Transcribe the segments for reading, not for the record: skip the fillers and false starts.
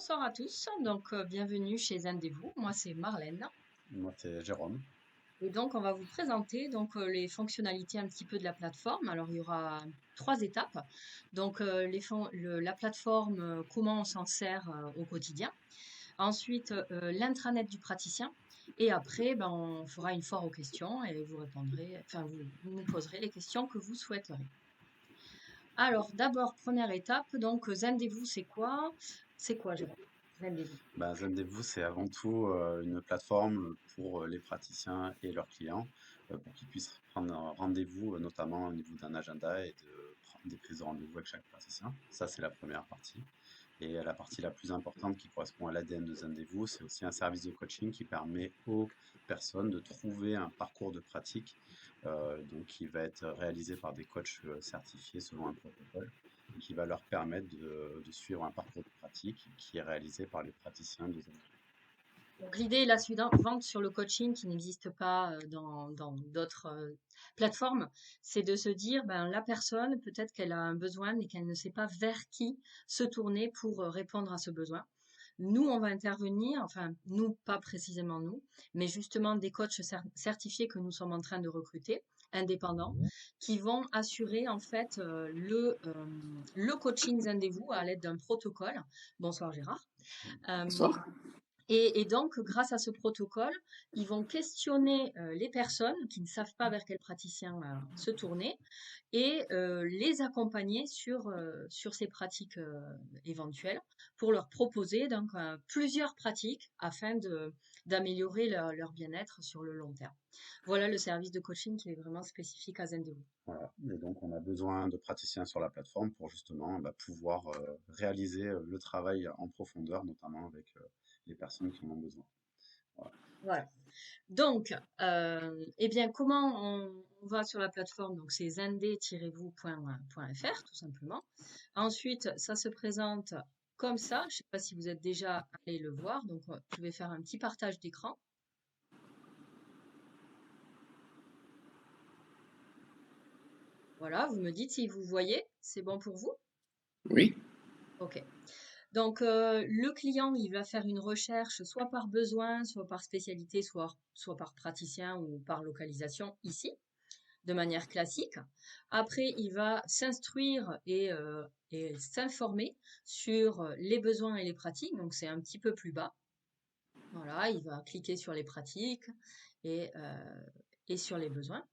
Bonsoir à tous, donc bienvenue chez Zendez-vous. Moi c'est Marlène Moi, c'est Jérôme. et donc on va vous présenter les fonctionnalités un petit peu de la plateforme. Alors il y aura trois étapes. Donc la plateforme, comment on s'en sert au quotidien. Ensuite l'intranet du praticien et après ben, on fera une foire aux questions et vous répondrez, enfin vous nous poserez les questions que vous souhaiterez. Alors d'abord première étape, donc Zendez-vous c'est quoi? C'est quoi Jérôme? Zendez-vous. Bah, Zendez-vous, c'est avant tout une plateforme pour les praticiens et leurs clients pour qu'ils puissent prendre un rendez-vous, notamment au niveau d'un agenda et de prendre des prises de rendez-vous avec chaque praticien. Ça, c'est la première partie. Et la partie la plus importante qui correspond à l'ADN de Zendez-vous, c'est aussi un service de coaching qui permet aux personnes de trouver un parcours de pratique, donc qui va être réalisé par des coachs certifiés selon un protocole et qui va leur permettre de suivre un parcours de pratique qui est réalisé par les praticiens de Zendez-vous. Donc l'idée est la suivante sur le coaching qui n'existe pas dans d'autres plateformes, c'est de se dire, ben, la personne, peut-être qu'elle a un besoin, mais qu'elle ne sait pas vers qui se tourner pour répondre à ce besoin. Nous, on va intervenir, enfin, nous, pas précisément nous, mais justement des coachs certifiés que nous sommes en train de recruter, indépendants, qui vont assurer en fait le coaching Zendez-vous à l'aide d'un protocole. Bonsoir Gérard. Euh, Bonsoir. et donc, grâce à ce protocole, ils vont questionner les personnes qui ne savent pas vers quel praticien se tourner et les accompagner sur ces pratiques éventuelles pour leur proposer donc plusieurs pratiques afin d'améliorer leur bien-être sur le long terme. Voilà le service de coaching qui est vraiment spécifique à Zendeo. Voilà. Et donc, on a besoin de praticiens sur la plateforme pour justement pouvoir réaliser le travail en profondeur, notamment avec les personnes qui en ont besoin. Voilà. Voilà. Donc, eh bien, comment on va sur la plateforme? Donc, c'est zendé-vous.fr, tout simplement. Ensuite, ça se présente comme ça. Je ne sais pas si vous êtes déjà allé le voir. Donc, je vais faire un petit partage d'écran. Voilà, vous me dites si vous voyez. C'est bon pour vous? Oui, OK. Donc, le client, il va faire une recherche soit par besoin, soit par spécialité, soit par praticien ou par localisation ici, de manière classique. Après, il va s'instruire et s'informer sur les besoins et les pratiques. Donc, c'est un petit peu plus bas. Voilà, il va cliquer sur les pratiques et, euh, et sur les besoins.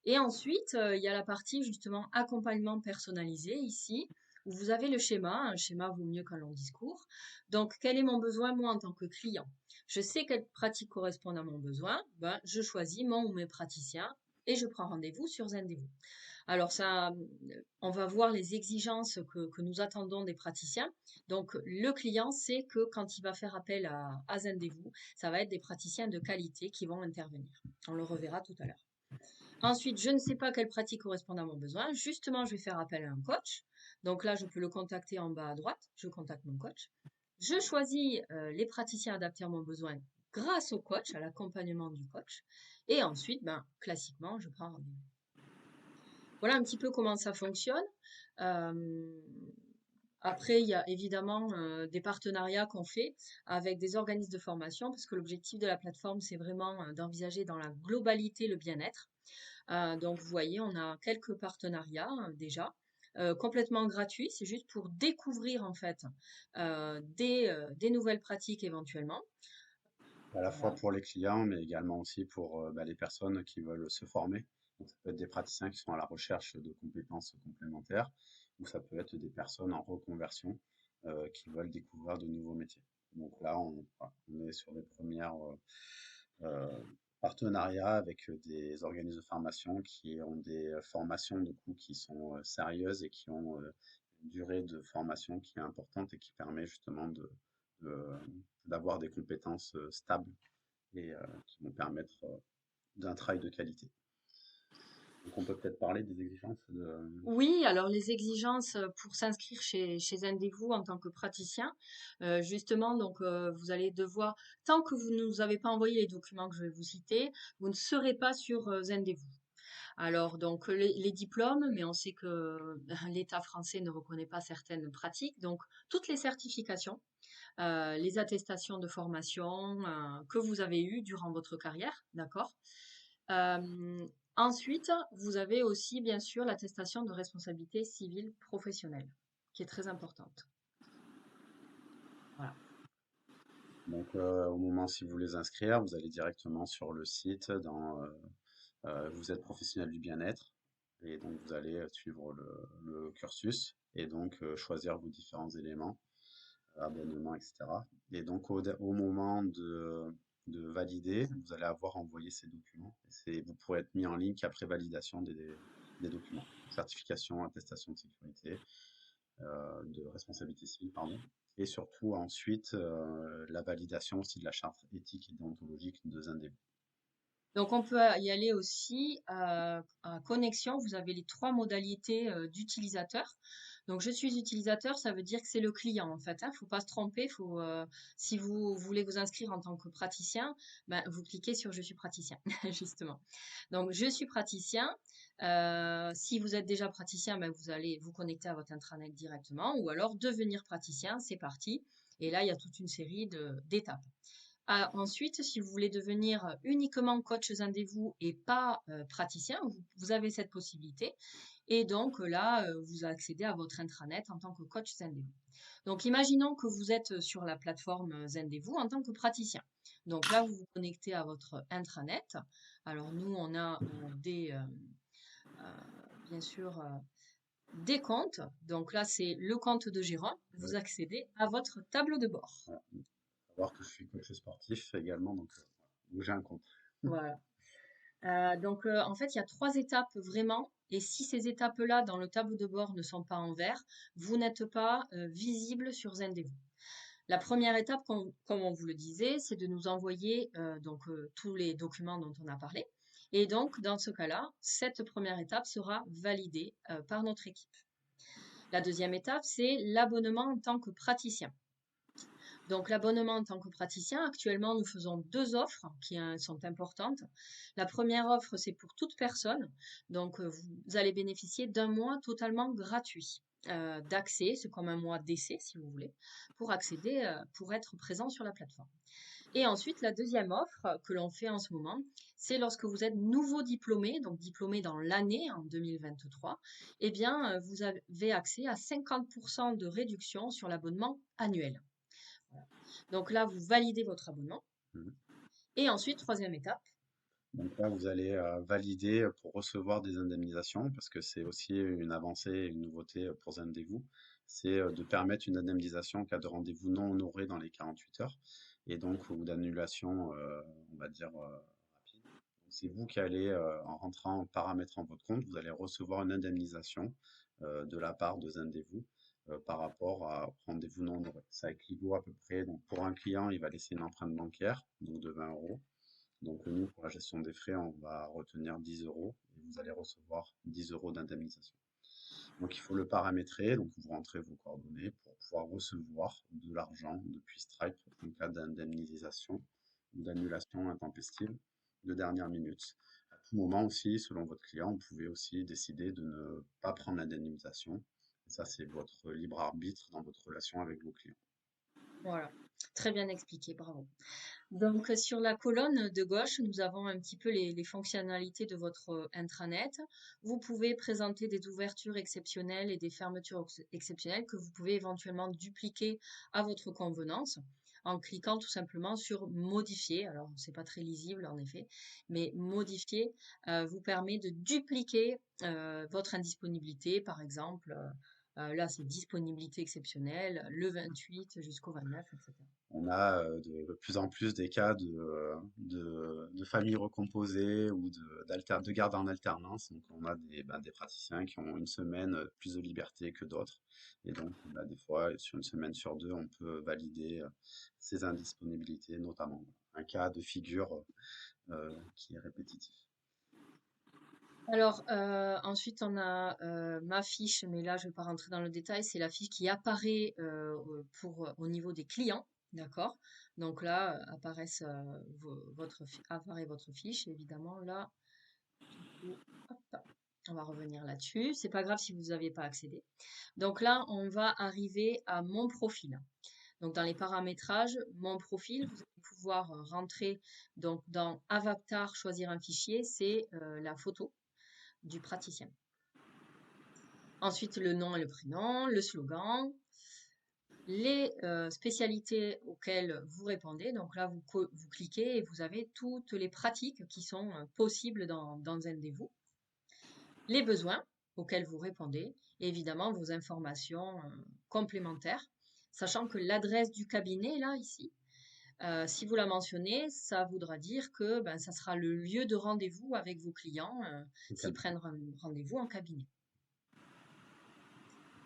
Et ensuite, il y a la partie justement accompagnement personnalisé ici, où vous avez le schéma. Un schéma vaut mieux qu'un long discours. Donc, quel est mon besoin moi en tant que client? Je sais quelles pratiques correspondent à mon besoin. Ben, je choisis mon ou mes praticiens et je prends rendez-vous sur Zendez-vous. Alors ça, on va voir les exigences que nous attendons des praticiens. Donc le client sait que quand il va faire appel à Zendez-vous, ça va être des praticiens de qualité qui vont intervenir. On le reverra tout à l'heure. Ensuite, je ne sais pas quelle pratique correspond à mon besoin. Justement, je vais faire appel à un coach. Donc là, je peux le contacter en bas à droite. Je contacte mon coach. Je choisis les praticiens adaptés à mon besoin grâce au coach, à l'accompagnement du coach. Et ensuite, ben, classiquement, je prends rendez-vous. Voilà un petit peu comment ça fonctionne. Euh, Après, il y a évidemment des partenariats qu'on fait avec des organismes de formation, parce que l'objectif de la plateforme, c'est vraiment d'envisager dans la globalité le bien-être. Donc, vous voyez, on a quelques partenariats déjà, complètement gratuits. C'est juste pour découvrir en fait des nouvelles pratiques éventuellement. À la fois Voilà. pour les clients, mais également aussi pour les personnes qui veulent se former. Donc, ça peut être des praticiens qui sont à la recherche de compétences complémentaires, ou ça peut être des personnes en reconversion qui veulent découvrir de nouveaux métiers. Donc là, voilà, on est sur les premières euh, partenariats avec des organismes de formation qui ont des formations de coup qui sont sérieuses et qui ont une durée de formation qui est importante et qui permet justement de- d'avoir des compétences stables et qui vont permettre d'un travail de qualité. Donc on peut peut-être parler des exigences de... Oui, alors les exigences pour s'inscrire chez Zendez-vous en tant que praticien, justement, donc vous allez devoir, tant que vous ne nous avez pas envoyé les documents que je vais vous citer, vous ne serez pas sur Zendez-vous. Alors, donc, les diplômes, mais on sait que l'État français ne reconnaît pas certaines pratiques, donc toutes les certifications. les attestations de formation que vous avez eues durant votre carrière, d'accord? Euh, Ensuite, vous avez aussi, bien sûr, l'attestation de responsabilité civile professionnelle, qui est très importante. Voilà. Donc, au moment si vous voulez inscrire, vous allez directement sur le site vous êtes professionnel du bien-être et donc vous allez suivre le cursus et donc choisir vos différents éléments, abonnement, etc. Et donc au moment de valider, vous allez avoir envoyé ces documents. Vous pourrez être mis en ligne qu'après validation des documents. Certification, attestation de sécurité, de responsabilité civile, pardon. Et surtout ensuite la validation aussi de la charte éthique et déontologique de Zendeb. Donc, on peut y aller aussi à connexion. Vous avez les trois modalités d'utilisateur. Donc, je suis utilisateur, ça veut dire que c'est le client en fait. Faut pas se tromper. Si vous voulez vous inscrire en tant que praticien, ben, vous cliquez sur Je suis praticien, justement. Donc, je suis praticien. Si vous êtes déjà praticien, ben, vous allez vous connecter à votre intranet directement, ou alors devenir praticien, c'est parti. Et là, il y a toute une série d'étapes. Ensuite, si vous voulez devenir uniquement coach Zendez-vous et pas praticien, vous avez cette possibilité. Et donc là, vous accédez à votre intranet en tant que coach Zendez-vous. Donc imaginons que vous êtes sur la plateforme Zendez-vous en tant que praticien. Donc là, vous vous connectez à votre intranet. Alors nous, on a bien sûr des comptes. Donc là, c'est le compte de gérant. Vous Ouais. accédez à votre tableau de bord. Voilà. Savoir que je suis coach sportif également, donc où j'ai un compte. Voilà. Donc, en fait, il y a 3 étapes vraiment et si ces étapes-là dans le tableau de bord ne sont pas en vert, vous n'êtes pas, visible sur Zendez-vous. La première étape, comme on vous le disait, c'est de nous envoyer, tous les documents dont on a parlé et donc dans ce cas-là, cette première étape sera validée, par notre équipe. La deuxième étape, c'est l'abonnement en tant que praticien. Donc l'abonnement en tant que praticien, actuellement, nous faisons 2 offres qui sont importantes. La première offre, c'est pour toute personne. Donc vous allez bénéficier d'un mois totalement gratuit d'accès, c'est comme un mois d'essai si vous voulez, pour accéder, pour être présent sur la plateforme. Et ensuite, la deuxième offre que l'on fait en ce moment, c'est lorsque vous êtes nouveau diplômé, donc diplômé dans l'année en 2023, eh bien, vous avez accès à 50% de réduction sur l'abonnement annuel. Voilà. Donc là, vous validez votre abonnement. Mhm. Et ensuite, troisième étape. Donc là, vous allez valider pour recevoir des indemnisations, parce que c'est aussi une avancée et une nouveauté pour Zendez-vous, c'est de permettre une indemnisation en cas de rendez-vous non honoré dans les 48 heures, et donc ou d'annulation, on va dire, rapide. Donc, c'est vous qui allez, en rentrant en paramétrant votre compte, vous allez recevoir une indemnisation de la part de Zendez-vous par rapport à rendez-vous non honoré. Ça équivaut à peu près, donc pour un client, il va laisser une empreinte bancaire, donc de 20 euros. Donc nous, pour la gestion des frais, on va retenir 10 euros et vous allez recevoir 10 euros d'indemnisation. Donc il faut le paramétrer, donc vous rentrez vos coordonnées pour pouvoir recevoir de l'argent depuis Stripe en cas d'indemnisation ou d'annulation intempestive de dernière minute. À tout moment aussi, selon votre client, vous pouvez aussi décider de ne pas prendre l'indemnisation. Ça, c'est votre libre arbitre dans votre relation avec vos clients. Voilà. Très bien expliqué, bravo. Donc, sur la colonne de gauche, nous avons un petit peu les fonctionnalités de votre intranet. Vous pouvez présenter des ouvertures exceptionnelles et des fermetures exceptionnelles que vous pouvez éventuellement dupliquer à votre convenance en cliquant tout simplement sur modifier. Alors, c'est pas très lisible en effet, mais modifier vous permet de dupliquer votre indisponibilité. Par exemple, là, c'est disponibilité exceptionnelle, le 28 jusqu'au 29, etc. On a de plus en plus des cas de familles recomposées ou de garde en alternance. Donc, on a des praticiens qui ont une semaine plus de liberté que d'autres. Et donc, des fois, sur une semaine sur deux, on peut valider ces indisponibilités, notamment. Un cas de figure qui est répétitif. Alors, ensuite, on a ma fiche, mais là, je ne vais pas rentrer dans le détail. C'est la fiche qui apparaît au niveau des clients, d'accord? Donc là, apparaît votre fiche, évidemment. Là, du coup, hop, on va revenir là-dessus. C'est pas grave si vous n'avez pas accédé. Donc là, on va arriver à mon profil. Donc, dans les paramétrages, mon profil, vous allez pouvoir rentrer donc dans Avatar, choisir un fichier, c'est la photo du praticien. Ensuite, le nom et le prénom, le slogan, les spécialités auxquelles vous répondez. Donc là, vous cliquez et vous avez toutes les pratiques qui sont possibles dans Zendez-vous. Les besoins auxquels vous répondez et évidemment vos informations complémentaires, sachant que l'adresse du cabinet, là, ici, si vous la mentionnez, ça voudra dire que ben, ça sera le lieu de rendez-vous avec vos clients s'ils prennent rendez-vous en cabinet.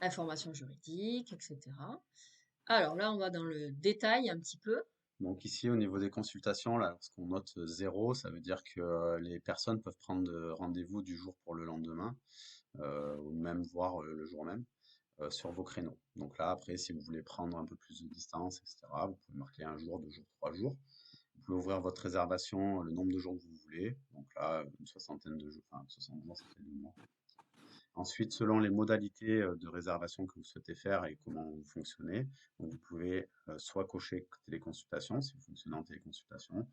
Informations juridiques, etc. Alors là, on va dans le détail un petit peu. Donc ici, au niveau des consultations, là, lorsqu'on note 0, ça veut dire que les personnes peuvent prendre rendez-vous du jour pour le lendemain, ou même voir le jour même, sur vos créneaux. Donc là, après, si vous voulez prendre un peu plus de distance, etc., vous pouvez marquer un jour, 2 jours, 3 jours. Vous pouvez ouvrir votre réservation le nombre de jours que vous voulez. Donc là, une soixantaine de jours, enfin 60 jours, ça fait 2 mois. Ensuite, selon les modalités de réservation que vous souhaitez faire et comment vous fonctionnez, donc vous pouvez soit cocher téléconsultation si vous fonctionnez en téléconsultation,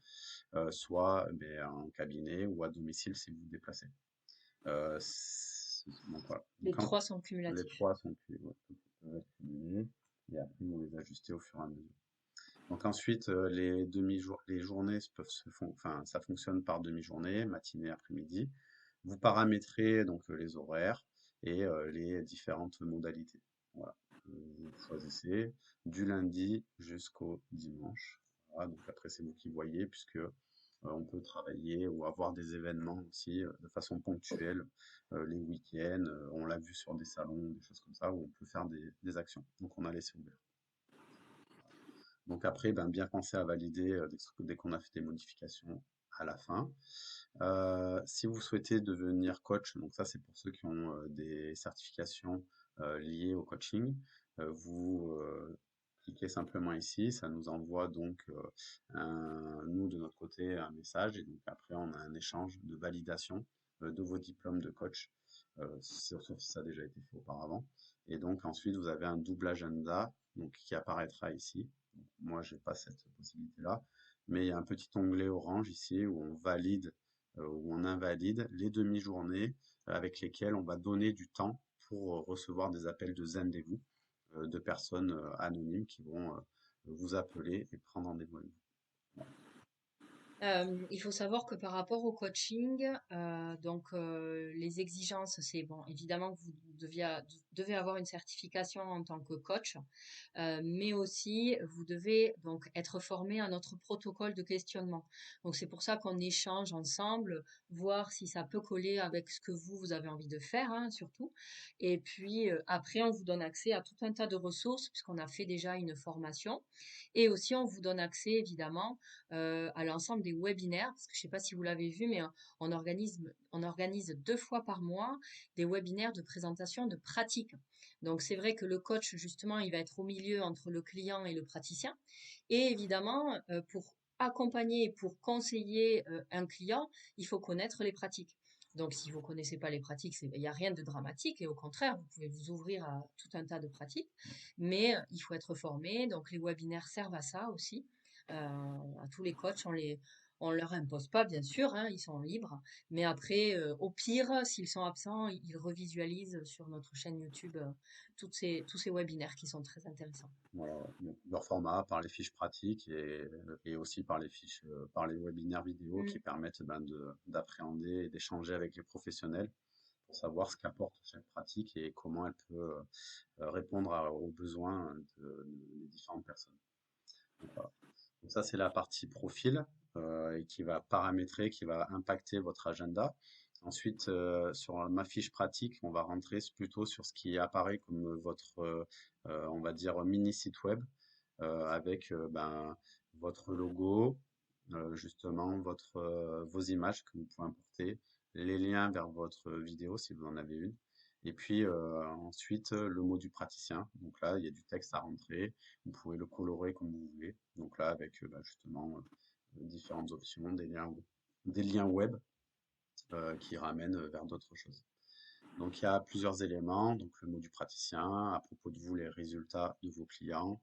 soit en cabinet ou à domicile si vous vous déplacez. Donc voilà. Les Quand trois sont les cumulatifs. trois sont peuvent être cumulés et après vous les ajustez au fur et à mesure. Donc ensuite, les demi-jours, les journées peuvent enfin, ça fonctionne par demi-journée, matinée, après-midi. Vous paramétrez donc les horaires et les différentes modalités. Voilà. Vous choisissez du lundi jusqu'au dimanche. Voilà, donc après, c'est vous qui voyez, puisque on peut travailler ou avoir des événements aussi de façon ponctuelle les week-ends. On l'a vu sur des salons, des choses comme ça, où on peut faire des actions. Donc on a laissé ouvert. Donc après, bien penser à valider dès qu'on a fait des modifications à la fin. Si vous souhaitez devenir coach, donc ça c'est pour ceux qui ont des certifications liées au coaching, vous cliquez simplement ici, ça nous envoie donc nous de notre côté un message et donc après on a un échange de validation de vos diplômes de coach, sauf si ça a déjà été fait auparavant. Et donc ensuite vous avez un double agenda donc, qui apparaîtra ici. Moi j'ai pas cette possibilité-là, mais il y a un petit onglet orange ici où on valide où on invalide les demi-journées avec lesquelles on va donner du temps pour recevoir des appels de Zendez-vous de personnes anonymes qui vont vous appeler et prendre rendez-vous avec vous. Il faut savoir que par rapport au coaching, les exigences, c'est bon, évidemment que vous devez avoir une certification en tant que coach, mais aussi vous devez donc être formé à notre protocole de questionnement. Donc c'est pour ça qu'on échange ensemble, voir si ça peut coller avec ce que vous avez envie de faire, hein, surtout. Et puis après, on vous donne accès à tout un tas de ressources puisqu'on a fait déjà une formation. Et aussi, on vous donne accès évidemment à l'ensemble des webinaires, parce que je ne sais pas si vous l'avez vu, mais on organise 2 fois par mois des webinaires de présentation de pratiques. Donc c'est vrai que le coach, justement, il va être au milieu entre le client et le praticien. Et évidemment, pour accompagner et pour conseiller un client, il faut connaître les pratiques. Donc, si vous ne connaissez pas les pratiques, il n'y a rien de dramatique et au contraire, vous pouvez vous ouvrir à tout un tas de pratiques, mais il faut être formé. Donc, les webinaires servent à ça aussi. À tous les coachs, on leur impose pas, bien sûr, hein, ils sont libres. Mais après, au pire, s'ils sont absents, ils revisualisent sur notre chaîne YouTube tous ces webinaires qui sont très intéressants. Voilà, ouais. Donc, leur format par les fiches pratiques et aussi par les fiches, par les webinaires vidéo Mm. qui permettent d'appréhender et d'échanger avec les professionnels pour savoir ce qu'apporte chaque pratique et comment elle peut répondre aux besoins des différentes personnes. Donc, voilà. Donc ça, c'est la partie profil et qui va paramétrer, qui va impacter votre agenda. Ensuite, sur ma fiche pratique, on va rentrer plutôt sur ce qui apparaît comme votre, on va dire, mini site web avec votre logo, justement, vos images que vous pouvez importer, les liens vers votre vidéo si vous en avez une. Et puis ensuite, le mot du praticien. Donc là, il y a du texte à rentrer. Vous pouvez le colorer comme vous voulez. Donc là, avec justement différentes options, des liens web qui ramènent vers d'autres choses. Donc il y a plusieurs éléments. Donc le mot du praticien, à propos de vous, les résultats de vos clients,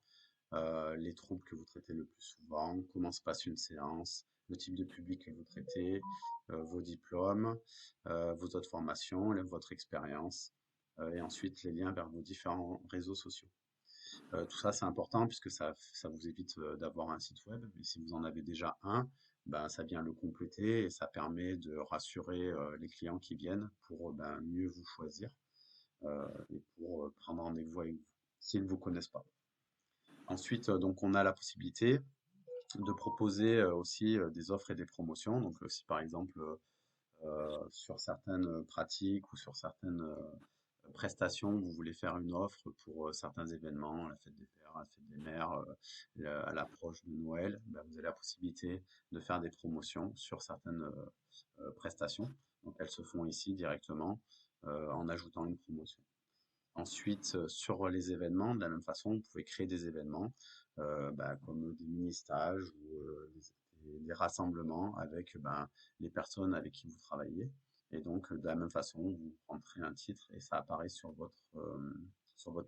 les troubles que vous traitez le plus souvent, comment se passe une séance, le type de public que vous traitez, vos diplômes, vos autres formations, votre expérience, et ensuite les liens vers vos différents réseaux sociaux. Tout ça, c'est important puisque ça vous évite d'avoir un site web. Et si vous en avez déjà un, ben, ça vient le compléter et ça permet de rassurer les clients qui viennent pour ben, mieux vous choisir et pour prendre rendez-vous avec vous s'ils ne vous connaissent pas. Ensuite, donc, on a la possibilité de proposer aussi des offres et des promotions. Donc, si par exemple, sur certaines pratiques ou sur certaines prestations, vous voulez faire une offre pour certains événements, la fête des pères, la fête des mères, à l'approche de Noël, ben, vous avez la possibilité de faire des promotions sur certaines prestations. Donc, elles se font ici directement en ajoutant une promotion. Ensuite, sur les événements, de la même façon, vous pouvez créer des événements bah, comme des mini-stages ou des rassemblements avec ben, les personnes avec qui vous travaillez. Et donc, de la même façon, vous rentrez un titre et ça apparaît sur votre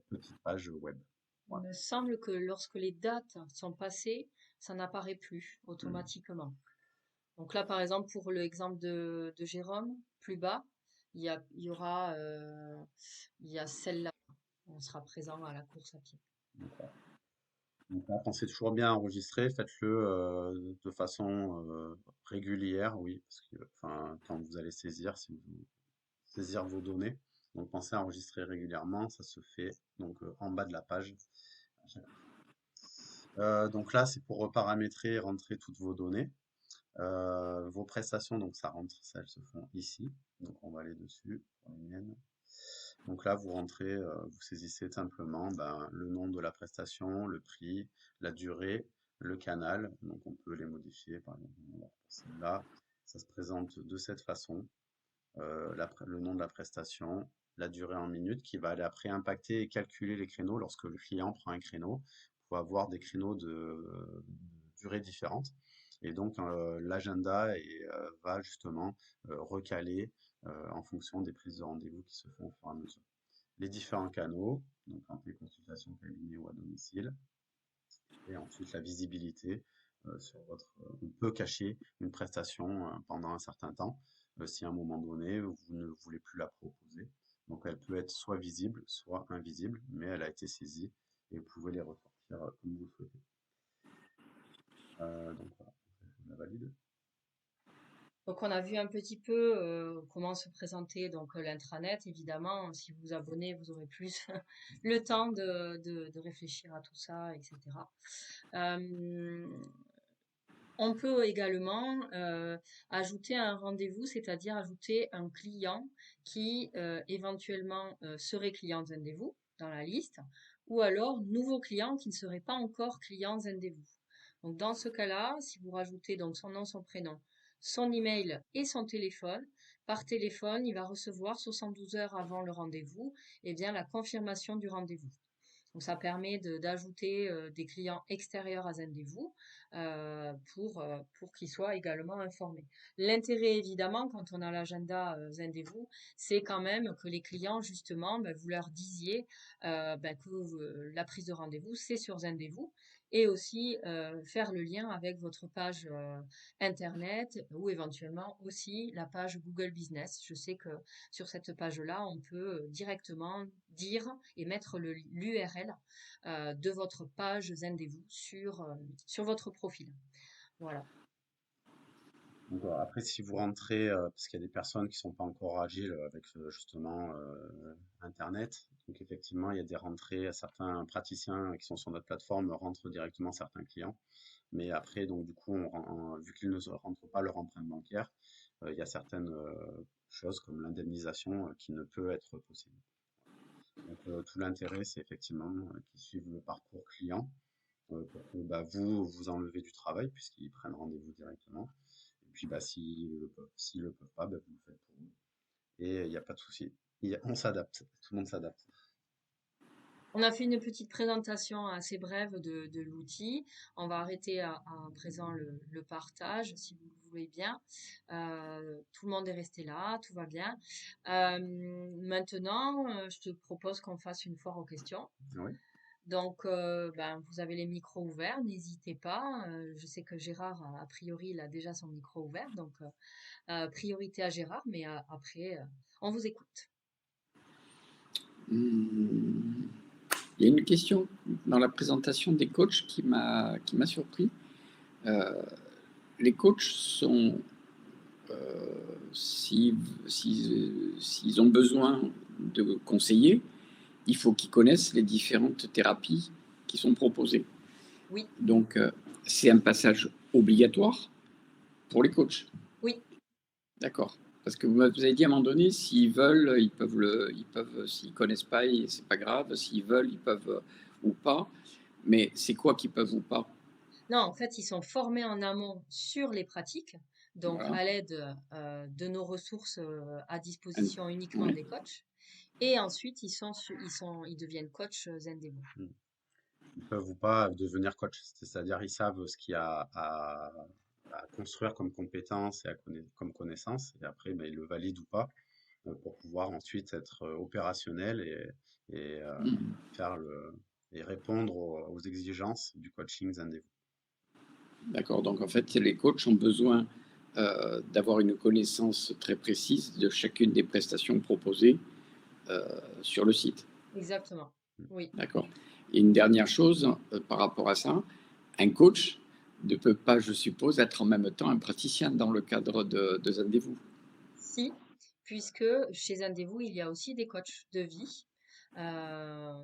petite page web. Il Voilà. me semble que lorsque les dates sont passées, ça n'apparaît plus Mm. automatiquement. Donc là, par exemple, pour l'exemple de Jérôme, plus bas, il y aura, il y a celle-là. On sera présent à la course à pied. D'accord. Donc là, pensez toujours bien à enregistrer, faites-le de façon régulière, oui, parce que enfin, quand vous allez saisir, si vous saisir vos données, donc pensez à enregistrer régulièrement, ça se fait donc en bas de la page. Donc là, c'est pour paramétrer et rentrer toutes vos données. Vos prestations, donc ça rentre, ça, elles se font ici. Donc on va aller dessus pour les miennes. Donc là, vous rentrez, vous saisissez simplement ben, le nom de la prestation, le prix, la durée, le canal. Donc on peut les modifier. Par exemple, pour celle-là, ça se présente de cette façon. Le nom de la prestation, la durée en minutes, qui va aller après impacter et calculer les créneaux lorsque le client prend un créneau pour avoir des créneaux de durée différentes. Et donc l'agenda va justement recaler en fonction des prises de rendez-vous qui se font au fur et à mesure. Les différents canaux, donc en téléconsultation cabinet ou à domicile, et ensuite la visibilité sur on peut cacher une prestation pendant un certain temps si à un moment donné vous ne voulez plus la proposer. Donc elle peut être soit visible, soit invisible, mais elle a été saisie et vous pouvez les ressortir comme vous le souhaitez. Donc voilà, je la valide. Donc, on a vu un petit peu comment se présenter donc l'intranet. Évidemment, si vous vous abonnez, vous aurez plus le temps de réfléchir à tout ça, etc. Euh, on peut également ajouter un rendez-vous, c'est-à-dire ajouter un client qui éventuellement serait client Zendez-vous dans la liste, ou alors nouveau client qui ne serait pas encore client Zendez-vous. Donc dans ce cas-là, si vous rajoutez donc son nom, son prénom, son email et son téléphone, par téléphone, il va recevoir 72 heures avant le rendez-vous, eh bien la confirmation du rendez-vous. Donc ça permet d'ajouter des clients extérieurs à Zendez-vous pour qu'ils soient également informés. L'intérêt évidemment quand on a l'agenda Zendez-vous, c'est quand même que les clients justement, ben, vous leur disiez que la prise de rendez-vous c'est sur Zendez-vous et aussi faire le lien avec votre page internet ou éventuellement aussi la page Google Business. Je sais que sur cette page-là, on peut directement dire et mettre l'URL de votre page Zendez-vous sur votre profil. Voilà. Donc, après, si vous rentrez, parce qu'il y a des personnes qui sont pas encore agiles avec justement Internet, donc effectivement, il y a des rentrées, certains praticiens qui sont sur notre plateforme rentrent directement certains clients, mais après, donc du coup, vu qu'ils ne rentrent pas leur empreinte bancaire, il y a certaines choses comme l'indemnisation qui ne peut être possible. Donc tout l'intérêt, c'est effectivement qu'ils suivent le parcours client pour que bah, vous enlevez du travail puisqu'ils prennent rendez-vous directement. Et puis, bah, s'ils le peuvent pas, bah, vous le faites pour eux. Et il n'y a pas de souci. On s'adapte. Tout le monde s'adapte. On a fait une petite présentation assez brève de l'outil. On va arrêter à présent le partage, si vous le voulez bien. Tout le monde est resté là, tout va bien. Maintenant, je te propose qu'on fasse une foire aux questions. Oui. Donc, vous avez les micros ouverts, n'hésitez pas. Je sais que Gérard, a priori, il a déjà son micro ouvert, donc priorité à Gérard, mais après, on vous écoute. Hmm. Il y a une question dans la présentation des coachs qui m'a surpris. Euh, les coachs sont, s'ils ont besoin de conseillers, il faut qu'ils connaissent les différentes thérapies qui sont proposées. Oui, Donc, c'est un passage obligatoire pour les coachs. oui. D'accord. Parce que vous avez dit à un moment donné, s'ils veulent, ils peuvent, s'ils connaissent pas, c'est pas grave. S'ils veulent, ils peuvent ou pas. Mais c'est quoi qu'ils peuvent ou pas? Non, en fait, ils sont formés en amont sur les pratiques, donc Voilà. à l'aide de nos ressources à Un- disposition uniquement ouais. des coachs. Et ensuite, ils deviennent coachs Zendebo. Mmh. Ils peuvent ou pas devenir coach, c'est-à-dire ils savent ce qu'il y a à construire comme compétences et comme connaissances, et après ben, ils le valident ou pas pour pouvoir ensuite être opérationnel et Mm. faire et répondre aux exigences du coaching Zendevo. D'accord. Donc en fait, les coachs ont besoin d'avoir une connaissance très précise de chacune des prestations proposées sur le site. Exactement. Oui. D'accord. Et une dernière chose par rapport à ça, un coach ne peut pas, je suppose, être en même temps un praticien dans le cadre de Zendez-vous. Si, puisque chez Zendez-vous, il y a aussi des coachs de vie.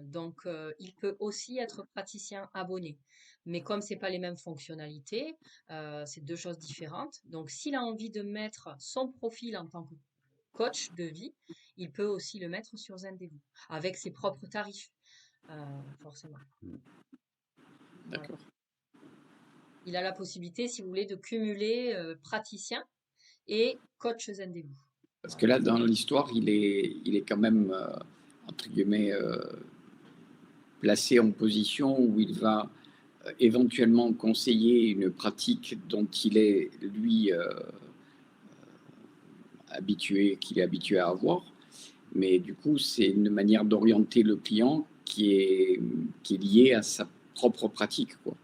Donc, il peut aussi être praticien abonné. Mais comme c'est pas les mêmes fonctionnalités, c'est deux choses différentes. Donc, s'il a envie de mettre son profil en tant que coach de vie, il peut aussi le mettre sur Zendez-vous, avec ses propres tarifs, forcément. Mm. Voilà. D'accord. Il a la possibilité, si vous voulez, de cumuler praticien et coach Zendez-vous. Parce que Voilà. là, dans l'histoire, il est quand même, entre guillemets, placé en position où il va éventuellement conseiller une pratique dont il est, lui, qu'il est habitué à avoir. Mais du coup, c'est une manière d'orienter le client qui est liée à sa propre pratique, quoi.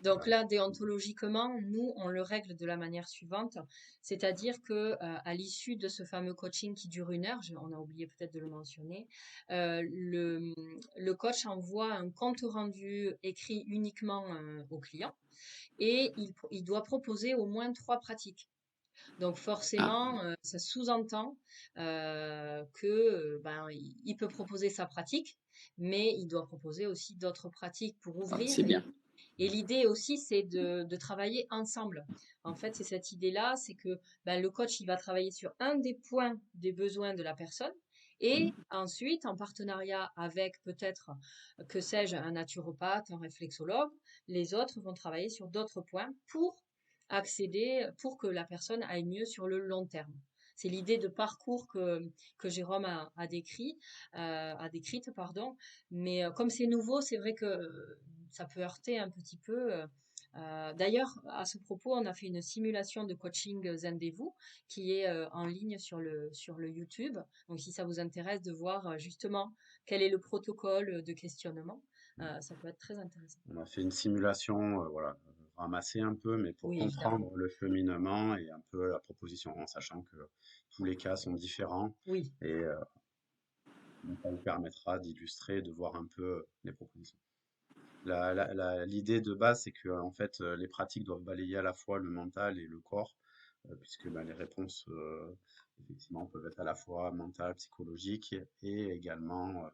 Donc là, déontologiquement, nous, on le règle de la manière suivante, c'est-à-dire que à l'issue de ce fameux coaching qui dure 1 heure, on a oublié peut-être de le mentionner, le coach envoie un compte rendu écrit uniquement au client et il doit proposer au moins 3 pratiques. Donc Ah, forcément, ça sous-entend que il peut proposer sa pratique, mais il doit proposer aussi d'autres pratiques pour ouvrir. c'est bien. Et l'idée aussi, c'est de travailler ensemble. En fait, c'est cette idée-là, c'est que le coach, il va travailler sur un des points des besoins de la personne. Et ensuite, en partenariat avec peut-être, que sais-je, un naturopathe, un réflexologue, les autres vont travailler sur d'autres points pour que la personne aille mieux sur le long terme. C'est l'idée de parcours que Jérôme a décrite, pardon. Mais comme c'est nouveau, c'est vrai que ça peut heurter un petit peu. D'ailleurs, à ce propos, on a fait une simulation de coaching Zendez-vous qui est en ligne sur le YouTube. Donc, si ça vous intéresse de voir justement quel est le protocole de questionnement, ça peut être très intéressant. On a fait une simulation, voilà, ramassée un peu, mais pour Oui, évidemment. comprendre le cheminement et un peu la proposition, en sachant que tous les cas sont différents Oui. et donc ça vous permettra d'illustrer, de voir un peu les propositions. L'idée de base, c'est que en fait, les pratiques doivent balayer à la fois le mental et le corps, puisque ben, les réponses, effectivement, peuvent être à la fois mentales, psychologiques et également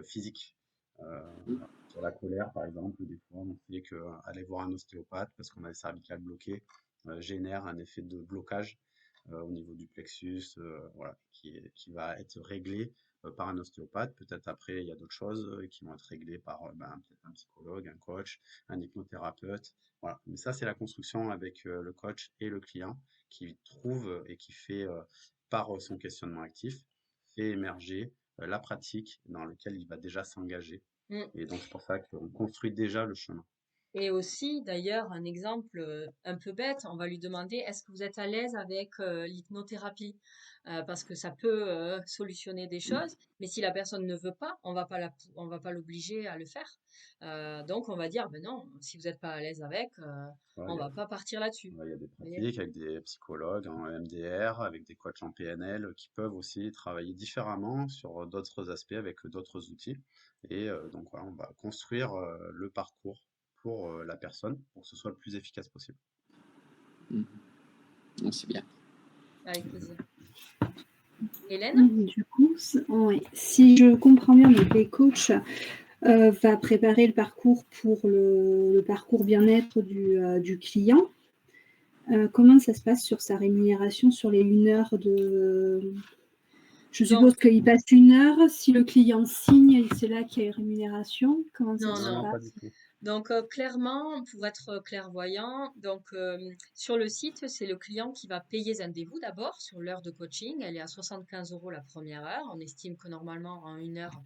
physiques. Voilà. Sur la colère, par exemple, des fois, on sait que aller voir un ostéopathe parce qu'on a les cervicales bloquées génère un effet de blocage au niveau du plexus, voilà, qui va être réglé par un ostéopathe. Peut-être après, il y a d'autres choses qui vont être réglées par peut-être un psychologue, un coach, un hypnothérapeute. Voilà. Mais ça, c'est la construction avec le coach et le client qui trouve et qui fait, par son questionnement actif, fait émerger la pratique dans laquelle il va déjà s'engager. Mm. Et donc, c'est pour ça qu'on construit déjà le chemin. Et aussi, d'ailleurs, un exemple un peu bête, on va lui demander, est-ce que vous êtes à l'aise avec l'hypnothérapie? Parce que ça peut solutionner des choses, mais si la personne ne veut pas, on va pas l'obliger à le faire. Donc, on va dire, ben non, si vous n'êtes pas à l'aise avec, Ouais, on va pas partir là-dessus. ouais, il y a des Vous voyez. pratiques avec des psychologues en MDR, avec des coachs en PNL qui peuvent aussi travailler différemment sur d'autres aspects avec d'autres outils. Et donc voilà, on va construire le parcours pour la personne pour que ce soit le plus efficace possible. Non, c'est bien. Avec plaisir. Hélène? Du coup, ouais, si je comprends bien, donc les coachs va préparer le parcours pour le parcours bien-être du client. Comment ça se passe sur sa rémunération sur les 1 heure de... Je suppose Donc, qu'il passe 1 heure. Si le client signe, c'est là qu'il y a une rémunération. Comment ça non, se non. Non, pas du passe? tout. Donc, clairement, pour être clairvoyant, donc sur le site, c'est le client qui va payer Zendez-vous d'abord sur l'heure de coaching. Elle est à 75 € la première heure. On estime que normalement, en 1 heure,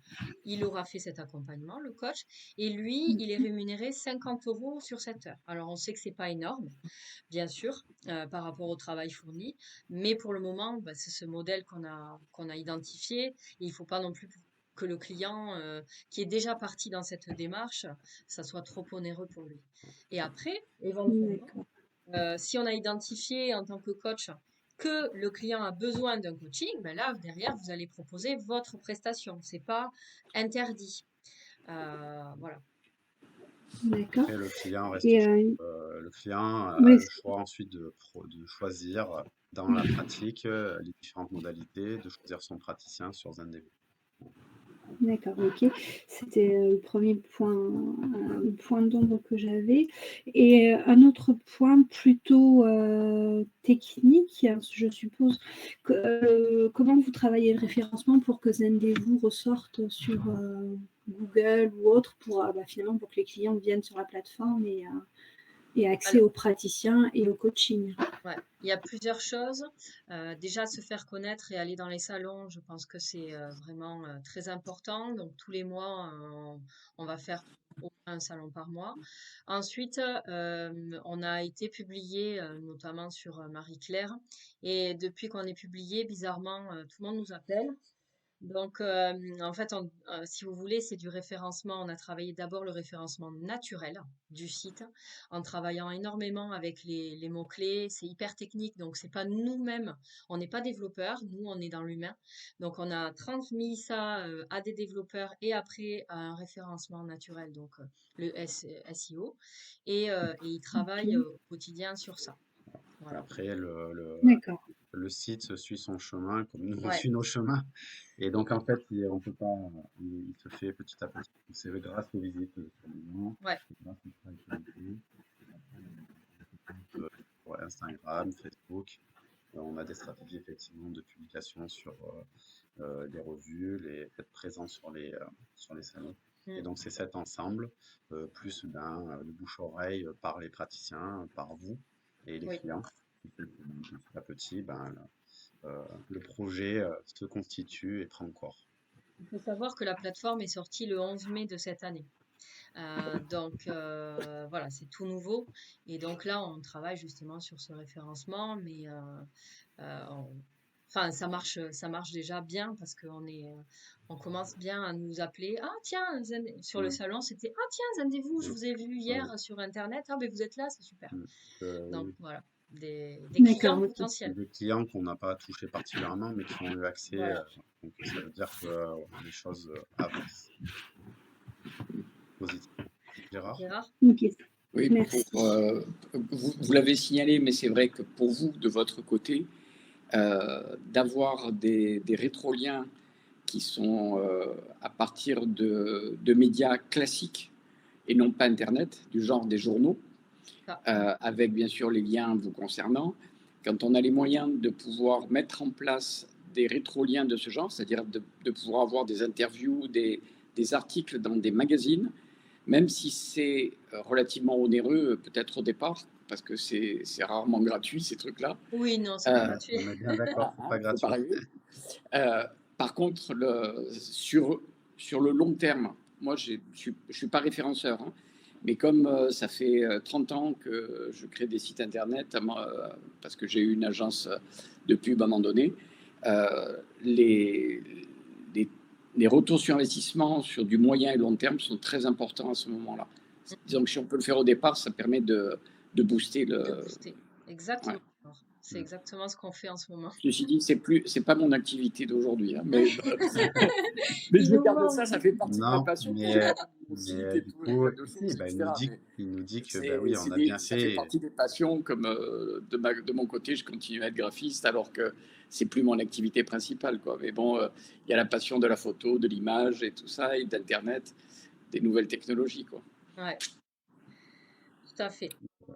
il aura fait cet accompagnement, le coach. Et lui, il est rémunéré 50 € sur cette heure. Alors, on sait que c'est pas énorme, bien sûr, par rapport au travail fourni. Mais pour le moment, bah, c'est ce modèle qu'on a identifié. Il ne faut pas non plus que le client qui est déjà parti dans cette démarche, ça soit trop onéreux pour lui. Et après, éventuellement, D'accord. si on a identifié en tant que coach que le client a besoin d'un coaching, ben là, derrière, vous allez proposer votre prestation. C'est pas interdit. Voilà. D'accord. Après, le client reste, Et le client a oui, le choix ensuite de choisir dans la pratique les différentes modalités, de choisir son praticien sur Zendez. d'accord, OK. C'était, le premier point, le point d'ombre que j'avais et un autre point plutôt, technique, je suppose que, comment vous travaillez le référencement pour que Zendez-vous ressorte sur, Google ou autre pour, finalement pour que les clients viennent sur la plateforme et accès Alors, aux praticiens et au coaching? ouais, il y a plusieurs choses. Déjà, se faire connaître et aller dans les salons, je pense que c'est vraiment très important. Donc, tous les mois, on va faire au moins un salon par mois. Ensuite, on a été publié notamment sur Marie-Claire. Et depuis qu'on est publié, bizarrement, tout le monde nous appelle. Donc, en fait, si vous voulez, c'est du référencement. On a travaillé d'abord le référencement naturel du site en travaillant énormément avec les mots-clés. C'est hyper technique, donc c'est pas nous-mêmes. On n'est pas développeurs, nous, on est dans l'humain. Donc, on a transmis ça à des développeurs et après à un référencement naturel, donc SEO. Et ils travaillent OK. au quotidien sur ça. Voilà. Après, D'accord. le site suit son chemin comme nous on Ouais, suit nos chemins. Et donc, en fait, on peut pas, il se fait petit à petit. C'est grâce aux visites sur les gens, ouais. c'est grâce aux fonctionnalités, sur Instagram, Facebook. On a des stratégies effectivement de publication sur les revues, être présent sur les salons. Et Mm. donc, c'est cet ensemble, plus le bouche-oreille par les praticiens, par vous et les Oui. clients, qui fait que, petit à petit, le projet se constitue et prend corps. Il faut savoir que la plateforme est sortie le 11 mai de cette année. Donc voilà, c'est tout nouveau. Et donc là, on travaille justement sur ce référencement, mais enfin, ça marche déjà bien parce on commence bien à nous appeler. Ah tiens, sur le Mm. salon, c'était ah tiens, Zendez-vous, je Mm. vous ai vu Ouais. hier sur Internet. Ah ben vous êtes là, c'est super. Mm. Donc Oui. voilà, des D'accord, clients OK. potentiels. Des clients qu'on n'a pas touchés particulièrement, mais qui ont eu accès. Voilà. Donc ça veut dire que les choses avancent positivement. Gérard? Gérard? OK. Oui, Merci. vous l'avez signalé, mais c'est vrai que pour vous, de votre côté, d'avoir des rétroliens qui sont à partir de médias classiques et non pas Internet, du genre des journaux, Ah, avec bien sûr les liens vous concernant. Quand on a les moyens de pouvoir mettre en place des rétroliens de ce genre, c'est-à-dire de pouvoir avoir des interviews, des articles dans des magazines, même si c'est relativement onéreux, peut-être au départ, parce que c'est rarement gratuit ces trucs-là. oui, non, c'est pas Euh, gratuit. On est bien d'accord, c'est pas Faut pas gratuit. rêver. Par contre, sur le long terme, moi je suis pas référenceur, hein, Mais comme ça fait 30 ans que je crée des sites internet, parce que j'ai eu une agence de pub à un moment donné, les, les, les retours sur investissement sur du moyen et long terme sont très importants à ce moment-là. Disons que si on peut le faire au départ, ça permet de booster De le. booster. Exactement. Ouais. Alors, c'est exactement ce qu'on fait en ce moment. Ceci dit, c'est pas mon activité d'aujourd'hui, hein, mais Il je nous garde manque. ça, ça fait partie de ma Non, passion. mais, J'ai pas mon site et du tout, et coup, plein de si, choses, bah, etc. il nous dit que bah C'est, oui, on a bien ça fait fait. partie des passions, comme de mon côté, je continue à être graphiste, alors que c'est plus mon activité principale, quoi. Mais bon, il y a la passion de la photo, de l'image et tout ça, et d'Internet, des nouvelles technologies, quoi. Ouais, tout à fait.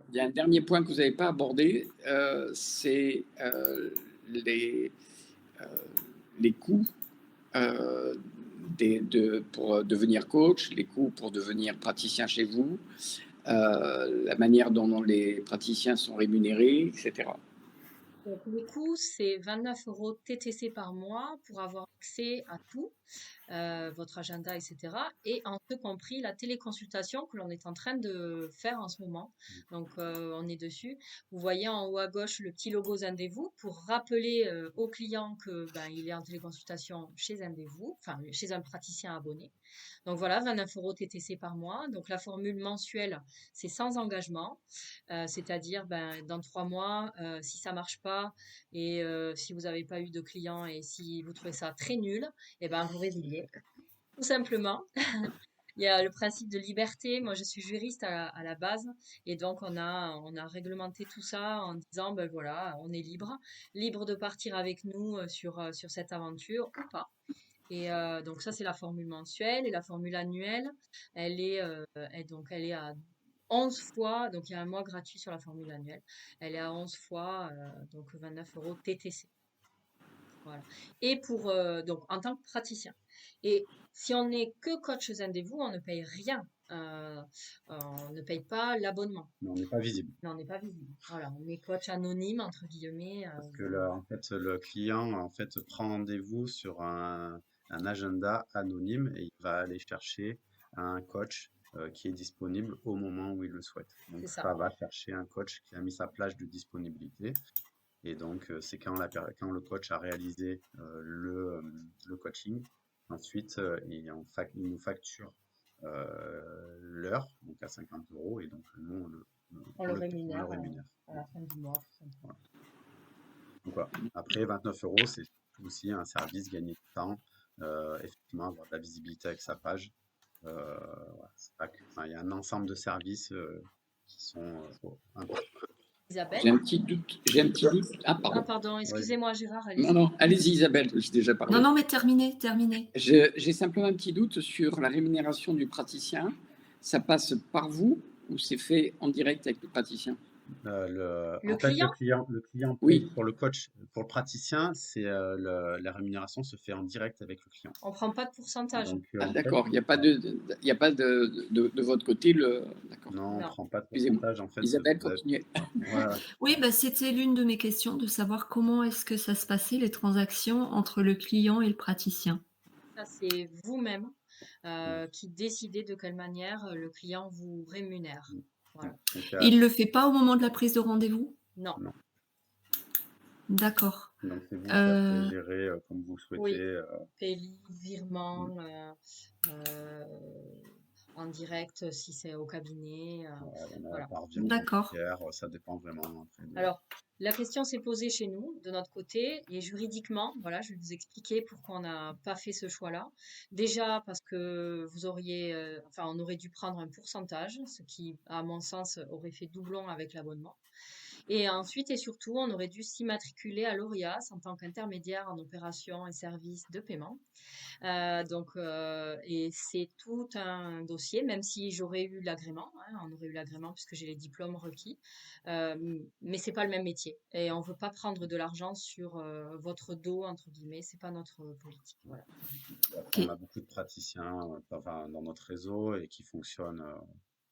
Il y a un dernier point que vous n'avez pas abordé, c'est les, euh, les coûts pour devenir coach, les coûts pour devenir praticien chez vous, la manière dont les praticiens sont rémunérés, etc. Donc, le coût, c'est 29 euros TTC par mois pour avoir accès à tout, votre agenda, etc. Et en ce compris la téléconsultation que l'on est en train de faire en ce moment. Donc, on est dessus. Vous voyez en haut à gauche le petit logo Zendez-vous pour rappeler au client que il est en téléconsultation chez Zendez-vous, enfin chez un praticien abonné. Donc voilà, 29 euros TTC par mois. Donc la formule mensuelle, c'est sans engagement, c'est-à-dire dans 3 mois, si ça marche pas et si vous n'avez pas eu de clients et si vous trouvez ça très nul, et vous résiliez, tout simplement. Il y a le principe de liberté. Moi, je suis juriste à la base et donc on a réglementé tout ça en disant voilà, on est libre, libre de partir avec nous sur cette aventure ou pas. Et donc ça, c'est la formule mensuelle. Et la formule annuelle, elle est à 11 fois, donc il y a un mois gratuit sur la formule annuelle. Elle est à 11 fois, donc 29 euros TTC. Voilà. Et donc en tant que praticien. Et si on n'est que coach Zendez-vous, on ne paye rien. On ne paye pas l'abonnement. Mais on n'est pas visible. Mais on n'est pas visible. Voilà, on est coach anonyme, entre guillemets. Parce que en fait, le client en fait, prend rendez-vous sur un agenda anonyme et il va aller chercher un coach qui est disponible au moment où il le souhaite. Donc, C'est ça. ça va chercher un coach qui a mis sa plage de disponibilité. Et donc, c'est quand le coach a réalisé le coaching. Ensuite, il nous facture l'heure, donc à 50 euros. Et donc, nous, On le on le rémunère rémunère. à la fin du mois, tout simplement. Voilà. Donc, voilà. Après, 29 euros, c'est aussi un service gagné de temps. Effectivement, avoir de la visibilité avec sa page. Voilà, il y a un ensemble de services qui sont importants. Isabelle? J'ai un petit doute. Ah, Ah, pardon. pardon, excusez-moi, Gérard, Non, allez-y. non, allez-y Isabelle, j'ai déjà parlé. Non, mais terminé. J'ai simplement un petit doute sur la rémunération du praticien. Ça passe par vous ou c'est fait en direct avec le praticien? En fait, client? le client paye Oui. pour le coach. Pour le praticien, la rémunération se fait en direct avec le client. On prend pas de pourcentage. Donc, Ah, en fait, d'accord, il n'y a pas de votre côté D'accord. non, on Non. prend pas de Excusez-moi. pourcentage. En fait, Isabelle, vous avez- continuez. voilà. Oui, c'était l'une de mes questions, de savoir comment est-ce que ça se passait, les transactions entre le client et le praticien. Ça, c'est vous-même qui décidez de quelle manière le client vous rémunère. Voilà. Donc, Il ne le fait pas au moment de la prise de rendez-vous? Non. non. D'accord. Donc, c'est vous qui allez Euh, gérer comme vous le Oui. souhaitez. Payé, virement, en direct si c'est au cabinet. On a Voilà. par virement D'accord. bancaire, ça dépend vraiment après Alors, la question s'est posée chez nous, de notre côté, et juridiquement, voilà, je vais vous expliquer pourquoi on n'a pas fait ce choix-là. Déjà parce que on aurait dû prendre un pourcentage, ce qui, à mon sens, aurait fait doublon avec l'abonnement. Et ensuite et surtout, on aurait dû s'immatriculer à l'ORIAS en tant qu'intermédiaire en opérations et services de paiement. Et c'est tout un dossier, même si j'aurais eu l'agrément, hein, on aurait eu l'agrément puisque j'ai les diplômes requis, mais c'est pas le même métier. Et on veut pas prendre de l'argent sur votre dos, entre guillemets, c'est pas notre politique. Voilà. Après, on a beaucoup de praticiens dans notre réseau et qui fonctionnent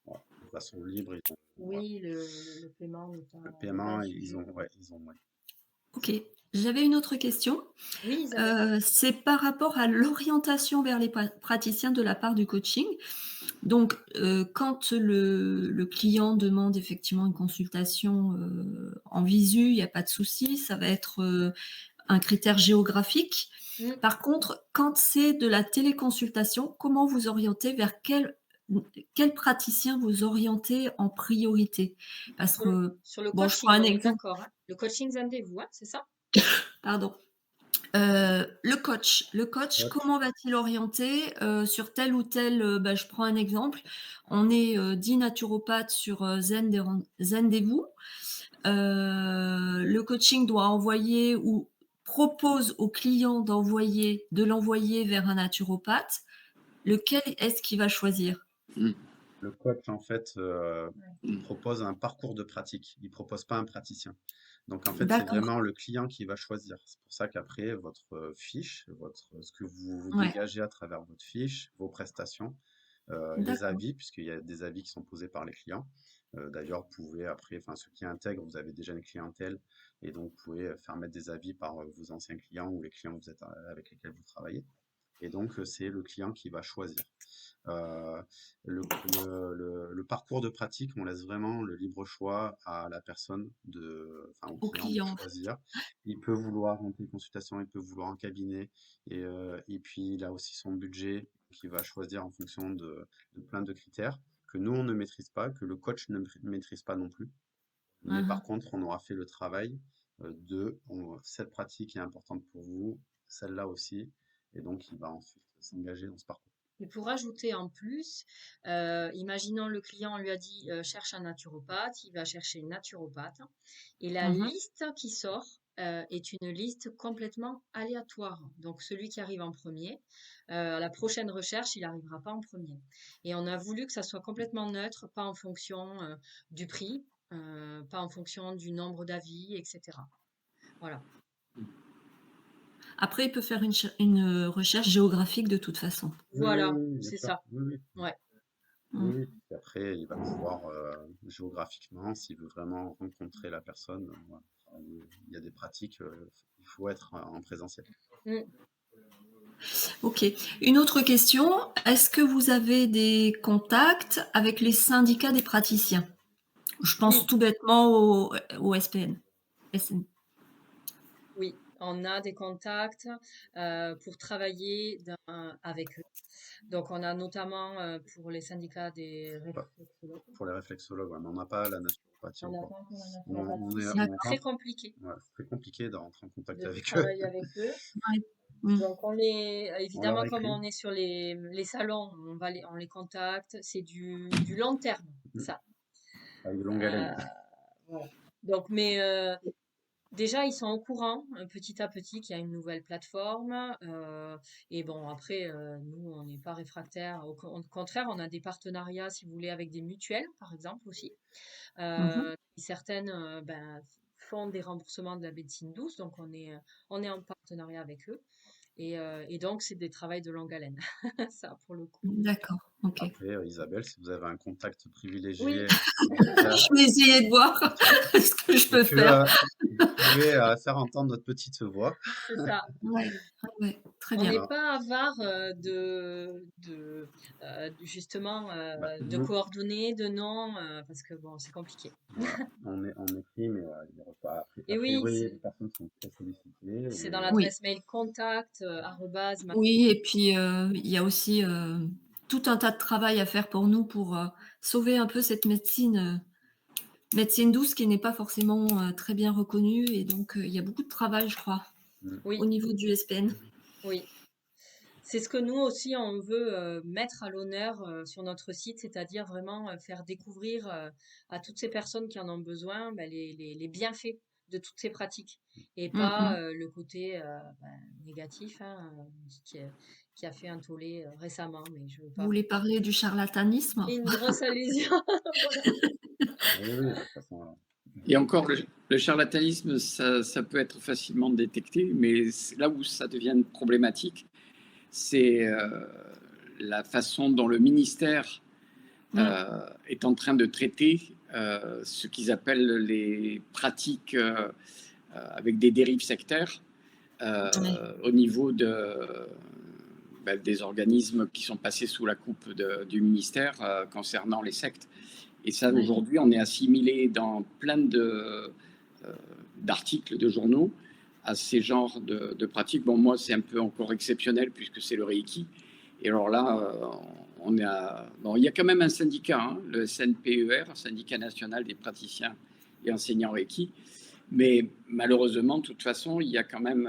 de façon libre. Oui, le paiement n'est pas. Le paiement, un ils sujet. ont, ouais, ils ont, ouais. OK. J'avais une autre question. Oui, Isabelle. C'est par rapport à l'orientation vers les praticiens de la part du coaching. Donc, quand le client demande effectivement une consultation, en visu, il y a pas de souci, ça va être, un critère géographique. Mm. Par contre, quand c'est de la téléconsultation, comment vous orientez vers quel praticien vous orientez en priorité? Parce que, Sur le bon, je prends coaching, un on est exemple, d'accord, hein. Le coaching Zendevu, hein, c'est ça? pardon. Le coach, Coach. comment va-t-il orienter, sur tel ou tel, je prends un exemple, on est, 10 naturopathes sur, Zendevu. Le coaching doit envoyer ou propose au client de l'envoyer vers un naturopathe. Lequel est-ce qu'il va choisir? Le coach, en fait, il Mm. propose un parcours de pratique. Il propose pas un praticien. Donc, en fait, c'est D'accord, vraiment le client qui va choisir. C'est pour ça qu'après, votre fiche, ce que vous ouais, dégagez à travers votre fiche, vos prestations, les d'accord. avis, puisqu'il y a des avis qui sont posés par les clients. D'ailleurs, vous pouvez après, enfin, ceux qui intègrent, vous avez déjà une clientèle, et donc vous pouvez faire mettre des avis par vos anciens clients ou les clients que vous êtes, avec lesquels vous travaillez. Et donc, c'est le client qui va choisir. Euh, le parcours de pratique, on laisse vraiment le libre choix à la personne, enfin au Au client de client, en fait. choisir. Il peut vouloir en téléconsultation, il peut vouloir en cabinet, et puis il a aussi son budget qu'il va choisir en fonction de plein de critères que nous, on ne maîtrise pas, que le coach ne maîtrise pas non plus. Mais Mmh. par contre, on aura fait le travail cette pratique est importante pour vous, celle-là aussi, et donc il va ensuite s'engager dans ce parcours. Et pour ajouter en plus, imaginons le client lui a dit cherche un naturopathe, il va chercher une naturopathe et la Mmh. liste qui sort est une liste complètement aléatoire. Donc celui qui arrive en premier, à la prochaine recherche, il n'arrivera pas en premier. Et on a voulu que ça soit complètement neutre, pas en fonction du prix, pas en fonction du nombre d'avis, etc. Voilà. Après, il peut faire une recherche géographique de toute façon. Oui, oui, Voilà, oui, oui, bien c'est sûr. ça. Oui, oui. Ouais. Oui, Mmh. oui. Puis après, il va pouvoir géographiquement, s'il veut vraiment rencontrer la personne, voilà, il y a des pratiques, il faut être en présentiel. Mm. OK. Une autre question, est-ce que vous avez des contacts avec les syndicats des praticiens? Je pense Oui. tout bêtement au SPN. SN. Oui, on a des contacts pour travailler avec eux. Donc, on a notamment pour les syndicats des Pas- réflexologues. Pour les réflexologues, ouais, mais on n'a pas la naturopathie On n'a encore. pas encore la On naturopathie. est, C'est on D'accord. très rentre, compliqué ouais, c'est très compliqué de rentrer en contact de avec eux. travailler avec eux. Ouais. Mmh. Donc, On leur évidemment, comme écrit. on est sur les salons, on les contacte. C'est du long terme, Mm. ça. Avec de longue haleine. Euh, voilà. Donc, mais déjà, ils sont au courant, petit à petit, qu'il y a une nouvelle plateforme. Et bon, après, nous, on n'est pas réfractaires. Au contraire, on a des partenariats, si vous voulez, avec des mutuelles, par exemple, aussi. Mmh. Certaines font des remboursements de la médecine douce, donc on est en partenariat avec eux. Et donc, c'est des travails de longue haleine, ça, pour le coup. D'accord, OK. Après, Isabelle, si vous avez un contact Oui, privilégié, en tout cas, Je vais essayer de voir ce que je et peux que faire. vous pouvez faire entendre notre petite voix, c'est ça. Ouais, ouais, très On bien. n'est voilà. pas avare justement Bah, de nous, coordonnées, de noms, parce que bon, c'est compliqué. voilà, on écrit, mais il y aura pas. A Et oui, priori, les personnes sont très sollicitées. c'est dans Oui, l'adresse mail contact oui, et puis, il y a aussi, tout un tas de travail à faire pour nous pour, sauver un peu cette médecine douce qui n'est pas forcément, très bien reconnue et donc, il y a beaucoup de travail, je crois, au oui, niveau du SPN. oui. C'est ce que nous aussi on veut mettre à l'honneur sur notre site, c'est-à-dire vraiment faire découvrir à toutes ces personnes qui en ont besoin les bienfaits de toutes ces pratiques et Mmh mh. pas le côté négatif hein, qui, qui a fait un tollé récemment, mais je veux Vous pas. voulez parler du charlatanisme? Une grosse allusion. Voilà. Oui, oui, de toute façon, voilà. Et encore, le charlatanisme, ça peut être facilement détecté, mais là où ça devient problématique, c'est la façon dont le ministère Mmh. est en train de traiter ce qu'ils appellent les pratiques avec des dérives sectaires au niveau des organismes qui sont passés sous la coupe du ministère concernant les sectes. Et ça, aujourd'hui, on est assimilé dans plein d'articles de journaux à ces genres de pratiques. Bon, moi, c'est un peu encore exceptionnel puisque c'est le Reiki. Et alors là, il y a quand même un syndicat, hein, le SNPER, Syndicat national des praticiens et enseignants Reiki. Mais malheureusement, de toute façon, il y a quand même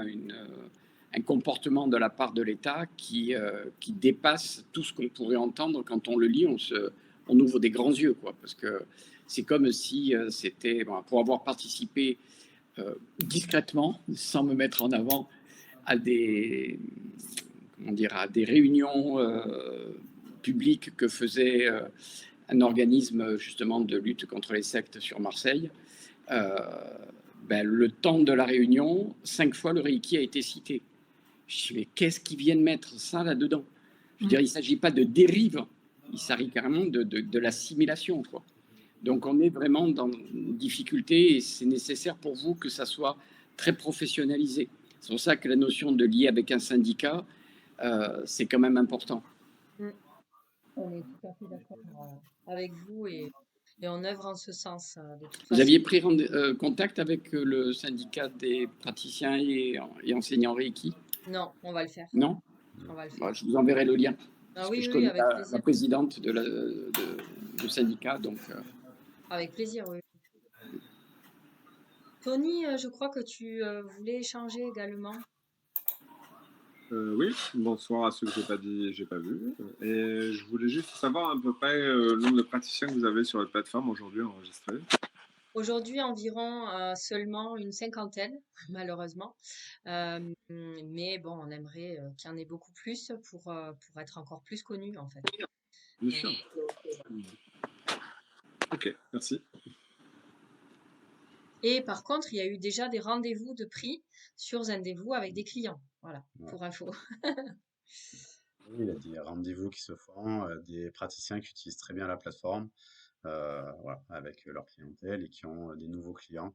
un comportement de la part de l'État qui dépasse tout ce qu'on pourrait entendre. Quand on le lit, on ouvre des grands yeux, quoi, parce que c'est comme si c'était, pour avoir participé discrètement, sans me mettre en avant, à des réunions publiques que faisait un organisme justement de lutte contre les sectes sur Marseille. Le temps de la réunion, 5 fois le Reiki a été cité. Je dis, mais qu'est-ce qu'ils viennent mettre ça là-dedans? Je veux dire, il ne s'agit pas de dérive, il s'agit carrément de l'assimilation, quoi. Donc on est vraiment dans une difficulté et c'est nécessaire pour vous que ça soit très professionnalisé. C'est pour ça que la notion de lier avec un syndicat, c'est quand même important. On est tout à fait d'accord avec vous et on œuvre en ce sens. De toute Vous façon. aviez pris contact avec le syndicat des praticiens et enseignants Reiki? Non, on va le faire. Non? On va le faire. Je vous enverrai le lien. Ah oui, je oui, connais avec la plaisir. présidente du syndicat. Donc, Avec plaisir, oui. Tony, je crois que tu voulais échanger également. Oui, bonsoir à ceux que j'ai pas vu. Et je voulais juste savoir à peu près le nombre de praticiens que vous avez sur la plateforme aujourd'hui enregistrés. Aujourd'hui, environ seulement une 50aine, malheureusement. Mais bon, on aimerait qu'il y en ait beaucoup plus pour être encore plus connus, en fait. Bien sûr. Ok, merci. Et par contre, il y a eu déjà des rendez-vous de prix sur Zendez-vous avec des clients. Voilà, pour info. Oui, il y a des rendez-vous qui se font, des praticiens qui utilisent très bien la plateforme, voilà, avec leur clientèle et qui ont des nouveaux clients.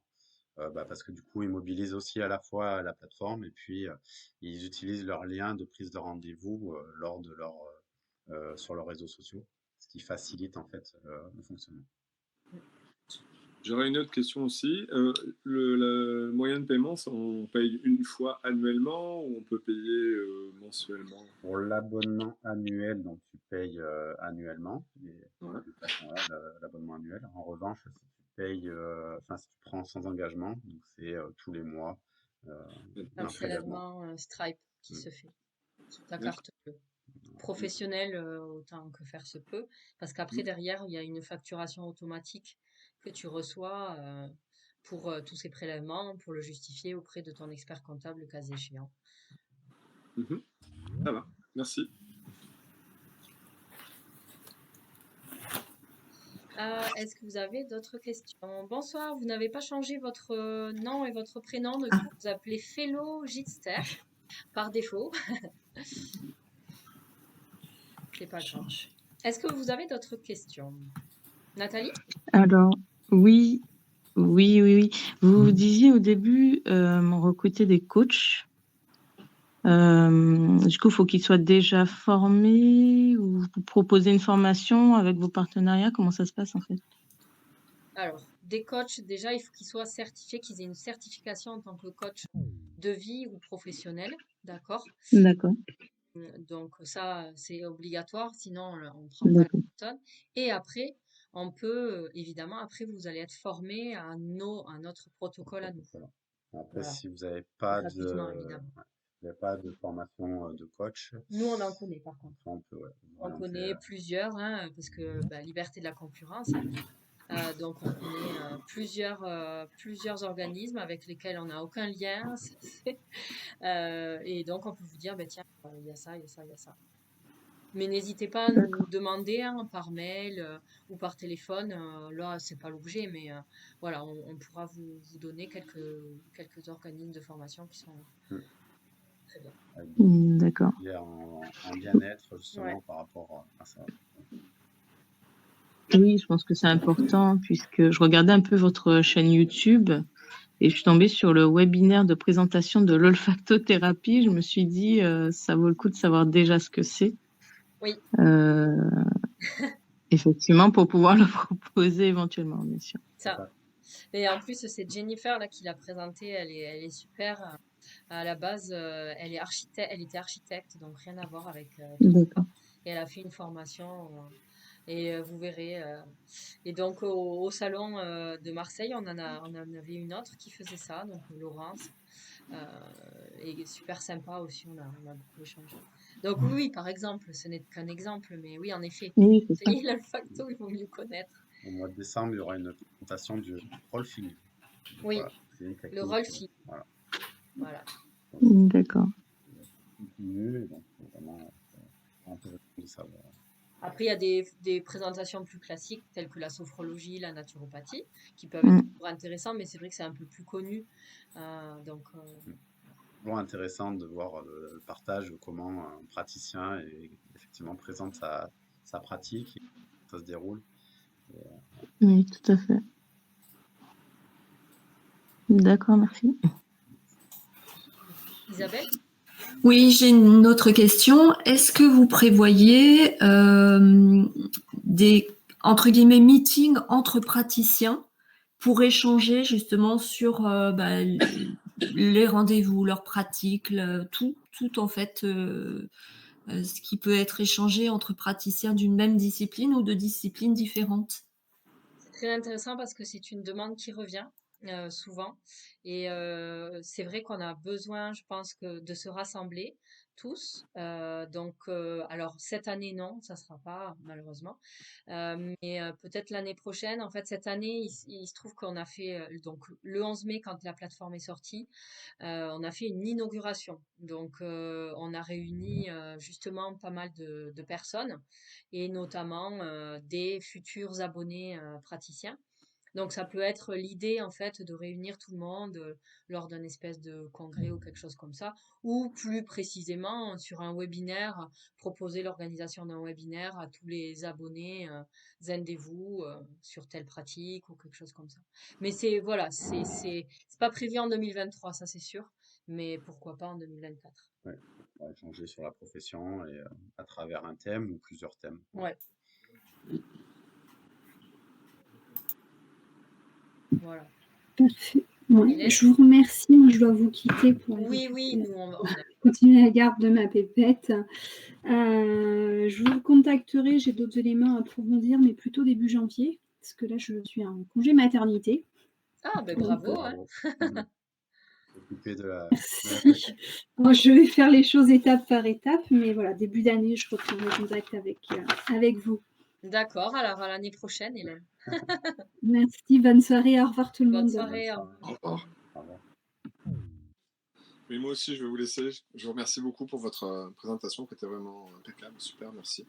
Parce que du coup, ils mobilisent aussi à la fois la plateforme et puis ils utilisent leurs liens de prise de rendez-vous lors de sur leurs réseaux sociaux, ce qui facilite en fait le fonctionnement. J'aurais une autre question aussi. Le moyen de paiement, on paye une fois annuellement ou on peut payer mensuellement? Pour l'abonnement annuel, donc tu payes annuellement, l'abonnement annuel. En revanche, si tu payes, si tu prends sans engagement, donc c'est tous les mois. Un prélèvement Stripe qui se fait sur ta carte bleue. Professionnelle autant que faire se peut, parce qu'après derrière il y a une facturation automatique que tu reçois pour tous ces prélèvements, pour le justifier auprès de ton expert comptable le cas échéant. Ça va, merci. Est-ce que vous avez d'autres questions? Bonsoir, vous n'avez pas changé votre nom et votre prénom, donc vous vous appelez Fellow Jitster par défaut. C'est pas grave. Est-ce que vous avez d'autres questions? Nathalie? Alors, oui. Vous disiez au début recruter des coachs. Du coup, il faut qu'ils soient déjà formés ou vous proposez une formation avec vos partenariats. Comment ça se passe en fait? Alors, des coachs, déjà, il faut qu'ils soient certifiés, qu'ils aient une certification en tant que coach de vie ou professionnel, d'accord? D'accord. Donc ça, c'est obligatoire, sinon on ne prend pas la personne. Et après, on peut, évidemment, après vous allez être formé à notre protocole à nous. Après, si vous n'avez pas de formation de coach, nous on en connaît par contre. On connaît plusieurs, hein, parce que liberté de la concurrence. Hein. Donc on connaît plusieurs organismes avec lesquels on n'a aucun lien. Et donc on peut vous dire, tiens, il y a ça, il y a ça, il y a ça. Mais n'hésitez pas à nous demander par mail ou par téléphone. Là, c'est pas l'objet, mais voilà, on pourra vous donner quelques organismes de formation qui sont très bien. D'accord. En bien-être, justement, par rapport à ça. Oui, je pense que c'est important puisque je regardais un peu votre chaîne YouTube et je suis tombée sur le webinaire de présentation de l'olfactothérapie. Je me suis dit, ça vaut le coup de savoir déjà ce que c'est. Oui. Effectivement, pour pouvoir le proposer éventuellement, bien sûr. Ça. Et en plus, c'est Jennifer là qui l'a présenté. Elle est super. À la base, elle était architecte, donc rien à voir avec tout ça. D'accord. Et elle a fait une formation. Et vous verrez. Et donc au salon de Marseille, on en avait une autre qui faisait ça, donc Laurence. Et super sympa aussi, on a beaucoup échangé. Donc oui, par exemple, ce n'est qu'un exemple, mais oui, en effet, Oui, c'est ça. l'olfacto, il faut mieux connaître. Au mois de décembre, il y aura une présentation du rolfing. Oui, Voilà, c'est une technique. le rolfing. Voilà. Voilà. D'accord. Continue, donc c'est vraiment intéressant de savoir. Après, il y a des présentations plus classiques, telles que la sophrologie, la naturopathie, qui peuvent être toujours intéressants, mais c'est vrai que c'est un peu plus connu. Donc, Toujours intéressant de voir le partage, comment un praticien effectivement présente sa pratique, et ça se déroule. Oui, tout à fait. D'accord, merci. Isabelle? Oui, j'ai une autre question. Est-ce que vous prévoyez des, entre guillemets, meetings entre praticiens pour échanger justement sur les rendez-vous, leurs pratiques, tout en fait, ce qui peut être échangé entre praticiens d'une même discipline ou de disciplines différentes? C'est très intéressant parce que c'est une demande qui revient souvent. Et c'est vrai qu'on a besoin, je pense, de se rassembler tous. Donc, alors cette année, non, ça sera pas, malheureusement. Mais peut-être l'année prochaine. En fait, cette année, il se trouve qu'on a fait, donc le 11 mai, quand la plateforme est sortie, on a fait une inauguration. Donc, on a réuni justement pas mal de personnes et notamment des futurs abonnés praticiens. Donc, ça peut être l'idée en fait de réunir tout le monde lors d'un espèce de congrès ou quelque chose comme ça, ou plus précisément sur un webinaire, proposer l'organisation d'un webinaire à tous les abonnés Zendez-vous sur telle pratique ou quelque chose comme ça. Mais c'est pas prévu en 2023, ça c'est sûr, mais pourquoi pas en 2024. Ouais, on va échanger sur la profession et à travers un thème ou plusieurs thèmes. Ouais. Voilà. Parfait. Ouais, Hélène? je vous remercie. Moi, je dois vous quitter pour aller Oui, nous on a... continuer la garde de ma pépette. Je vous contacterai, j'ai d'autres éléments à approfondir, mais plutôt début janvier, parce que là, je suis en congé maternité. Ah, ben Donc, bravo, hein. S'occuper de la merci. Moi, je vais faire les choses étape par étape, mais voilà, début d'année, je reprendrai contact avec vous. D'accord, alors à l'année prochaine, Hélène. Merci, bonne soirée, au revoir tout le Bonne monde. soirée. Au revoir. Au revoir. Oui, moi aussi, je vais vous laisser. Je vous remercie beaucoup pour votre présentation qui était vraiment impeccable. Super, merci.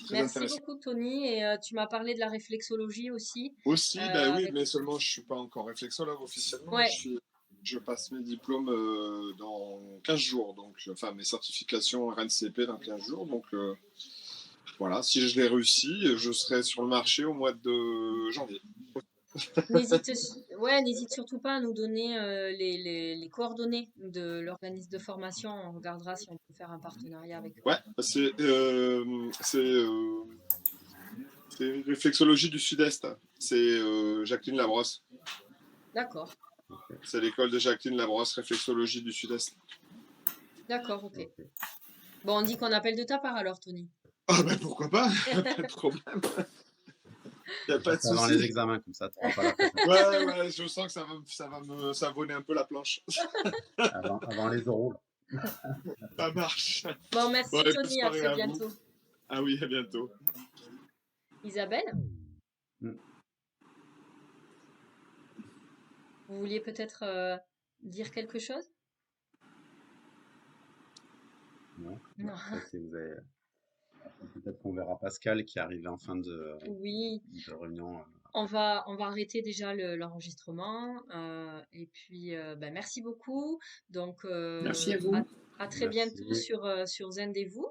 Très Merci intéressant. beaucoup, Tony. Et tu m'as parlé de la réflexologie aussi. Aussi, bah oui, avec- mais seulement je suis pas encore réflexologue officiellement. Ouais. Je passe mes diplômes dans 15 jours, donc enfin mes certifications RNCP dans 15 jours. Donc voilà, si je l'ai réussi, je serai sur le marché au mois de janvier. N'hésite surtout pas à nous donner les coordonnées de l'organisme de formation. On regardera si on peut faire un partenariat avec eux. Ouais, c'est Réflexologie du Sud-Est. C'est Jacqueline Labrosse. D'accord. C'est l'école de Jacqueline Labrosse, Réflexologie du Sud-Est. D'accord, ok. Bon, on dit qu'on appelle de ta part alors, Tony. Ah ben pourquoi pas, pas de problème. Il n'y a pas de Avant les souci. examens, comme ça, tu n'auras pas la pression. Ouais, je sens que ça va me savonner un peu la planche. Avant les oraux. Ça marche. Bon, merci, Ouais, bonne Tony. À soirée très à vous. bientôt. Ah oui, à bientôt. Isabelle? Mm. Vous vouliez peut-être dire quelque chose? Non. Non. Peut-être qu'on verra Pascal qui arrive en fin de Oui, réunion. on va arrêter déjà l'enregistrement. Et puis, merci beaucoup. Donc, Merci à vous. à très Merci. bientôt sur Zendez-vous.